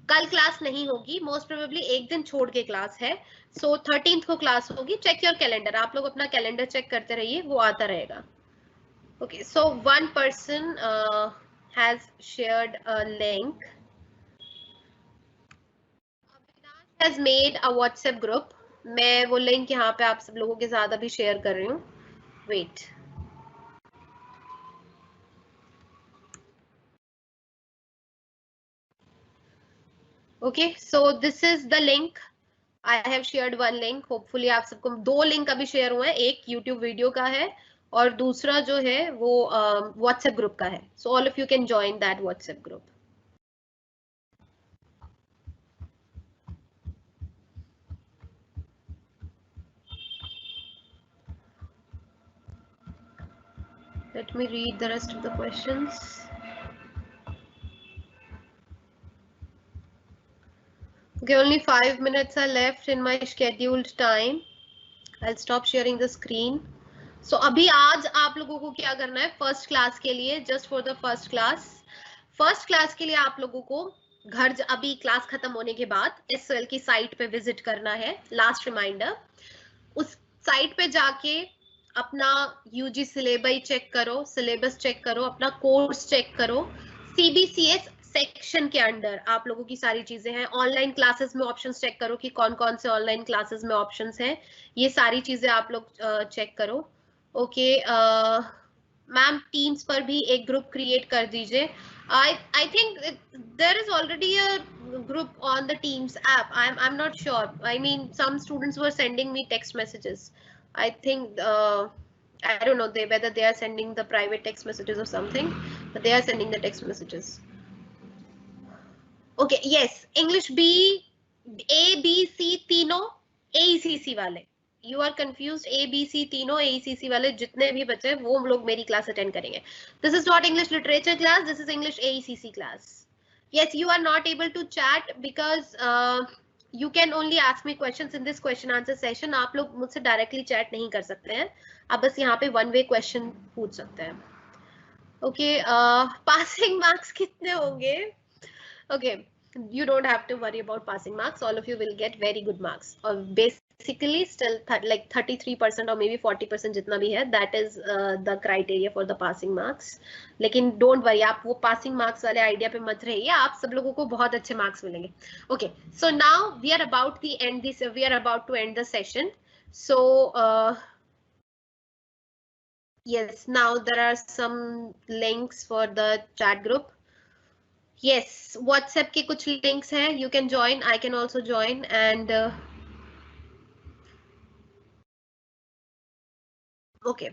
Speaker 1: कल क्लास नहीं होगी, मोस्ट प्रोबेबली एक दिन छोड़ के क्लास है. सो 13th को क्लास होगी. चेक योर कैलेंडर, आप लोग अपना कैलेंडर चेक करते रहिए, वो आता रहेगा. Okay, so one person has shared a link. Avinash has made a WhatsApp group. मैं वो लिंक यहाँ पे आप सब लोगों के साथ अभी शेयर कर रही हूँ. Wait, okay, so this is the link. I have shared one link. Hopefully आप सबको 2 लिंक अभी शेयर हुए हैं. एक YouTube वीडियो का है और दूसरा जो है वो WhatsApp ग्रुप का है. So all of you can join that WhatsApp group. Let me read the rest of the questions. Okay, only 5 minutes are left in my scheduled time. I'll stop sharing the screen. So अभी आज आप लोगों को क्या करना है first class के लिए, just for the first class के लिए आप लोगों को घर अभी क्लास खत्म होने के बाद SOL की साइट पे विजिट करना है. लास्ट रिमाइंडर, उस साइट पे जाके अपना UG सिलेबस चेक करो, अपना कोर्स चेक करो. CBCS सेक्शन के अंडर आप लोगों की सारी चीजें हैं. ऑनलाइन क्लासेस में ऑप्शंस चेक करो कि कौन कौन से ऑनलाइन क्लासेस में ऑप्शंस हैं. ये सारी चीजें आप लोग चेक करो. ओके मैम, टीम्स पर भी एक ग्रुप क्रिएट कर दीजिए. I think there is already a group on the Teams app. I'm not sure. I mean, some students were sending me text messages. I think I don't know whether they are sending the private text messages or something, but they are sending the text messages. Okay, yes, English B, A, B, C तीनों AECC वाले. You are confused. A, B, C तीनों AECC वाले जितने भी बच्चे वो लोग मेरी क्लास अटेंड करेंगे. This is not English literature class. This is English AECC class. Yes, you are not able to chat because you can only ask me questions in this question answer session. आप लोग मुझसे directly chat नहीं कर सकते हैं. आप बस यहाँ पे one way question पूछ सकते हैं. Okay, passing marks कितने होंगे? Okay, you don't have to worry about passing marks. All of you will get very good marks. Or basically still like 33% or maybe 40% जितना भी है, that is the criteria for the passing marks. लेकिन don't worry, आप वो passing marks वाले idea पे मत रहिए, आप सब लोगों को बहुत अच्छे marks मिलेंगे. Okay, so now we are about to end the session. So yes, now there are some links for the chat group. Yes, WhatsApp के कुछ links हैं. You can join. I can also join. And okay.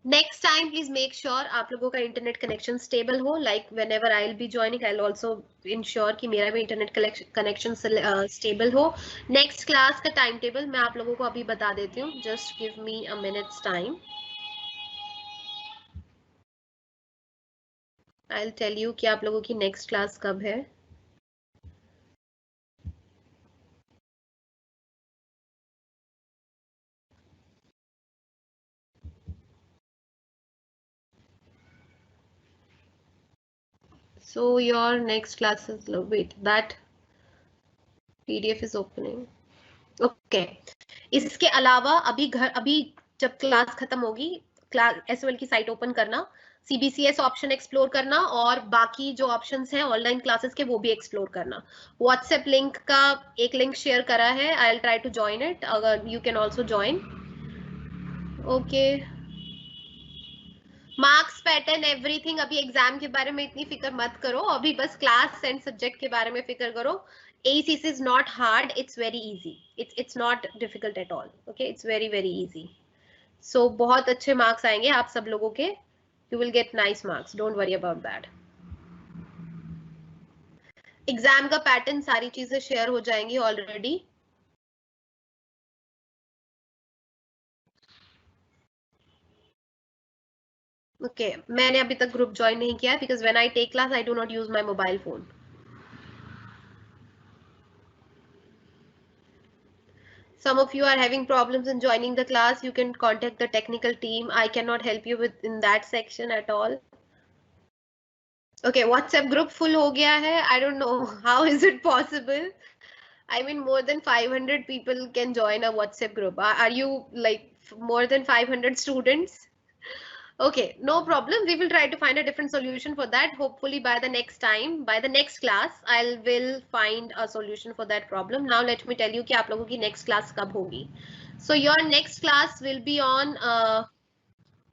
Speaker 1: Next time, please make sure आप लोगों का internet connection stable हो. Like whenever I'll be joining, I'll also ensure कि मेरा भी internet connection stable हो. Next class का timetable मैं आप लोगों को अभी बता देती हूँ. Just give me a minute's time. I'll tell you कि आप लोगों की next class कब है. So your next class is, wait, that PDF is opening. Okay. इसके अलावा अभी जब क्लास खत्म होगी, क्लास एसओएल की साइट ओपन करना, सीबीसीएस ऑप्शन एक्सप्लोर करना और बाकी जो ऑप्शंस हैं ऑनलाइन क्लासेस के वो भी एक्सप्लोर करना. व्हाट्सएप लिंक का एक लिंक शेयर करा है, I will try to join it, अगर you can also join. Okay. Marks pattern everything, अभी एग्जाम के बारे में इतनी फिक्र मत करो, अभी बस क्लास एंड सब्जेक्ट के बारे में फिक्र करो. ACC is not hard, it's very easy, it's not difficult at all. Okay, it's very very easy. So बहुत अच्छे मार्क्स आएंगे आप सब लोगों के. You will get nice marks, don't worry about that. Exam का पैटर्न सारी चीजें शेयर हो जाएंगी ऑलरेडी. ओके, मैंने अभी तक ग्रुप ज्वाइन नहीं किया because when I take class I do not use my mobile phone. Some of you are having problems in joining the class. You can contact the technical team. I cannot help you with in that section at all. Okay, WhatsApp group full हो गया है. I don't know how is it possible. I mean, more than 500 people can join a WhatsApp group. Are you like more than 500 students? Okay, no problem. We will try to find a different solution for that. Hopefully by the next time, by the next class, I will find a solution for that problem. Now let me tell you कि आप लोगों की next class कब होगी. So your next class will be on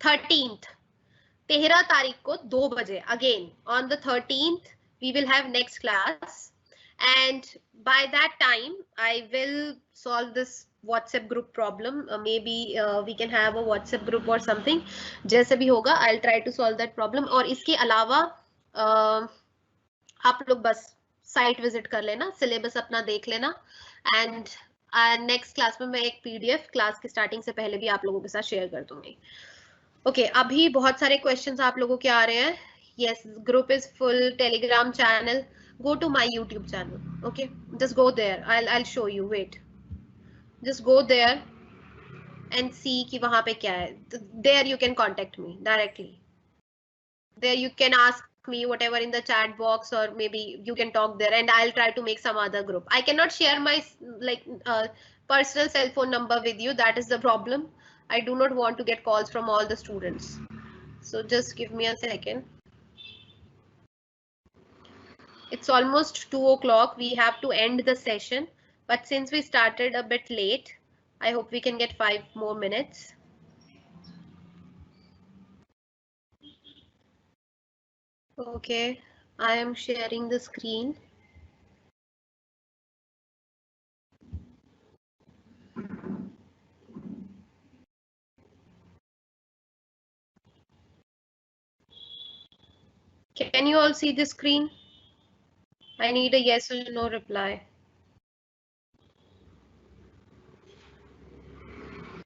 Speaker 1: 13th. 13 तारीख को 2 बजे. Again, on the 13th, we will have next class. And by that time, I will solve this WhatsApp group problem. Maybe we can have a WhatsApp group or something. जैसे भी होगा, I'll try to solve that problem. और इसके अलावा आप लोग बस site visit कर लेना, सिलेबस अपना देख लेना. एंड नेक्स्ट क्लास में मैं एक PDF क्लास की स्टार्टिंग से पहले भी आप लोगों के साथ शेयर कर दूंगी. ओके, अभी बहुत सारे क्वेश्चंस आप लोगों के आ रहे हैं. Yes, group is full. Telegram channel. Go to my YouTube channel. Okay, just go there. I'll show you. Wait. Just go there and see कि वहाँ पे क्या है. There you can contact me directly. There you can ask me whatever in the chat box, or maybe you can talk there, and I'll try to make some other group. I cannot share my like personal cell phone number with you. That is the problem. I do not want to get calls from all the students. So just give me a second. It's almost 2 o'clock. We have to end the session, but since we started a bit late, I hope we can get 5 more minutes. Okay, I am sharing the screen. Can you all see the screen? I need a yes or no reply.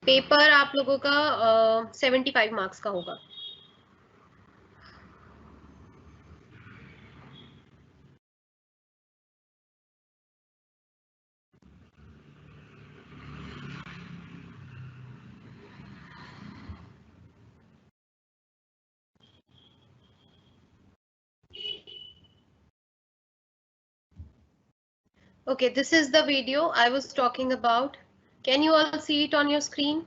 Speaker 1: Paper आप लोगों का 75 marks का होगा. Okay, this is the video I was talking about. Can you all see it on your screen?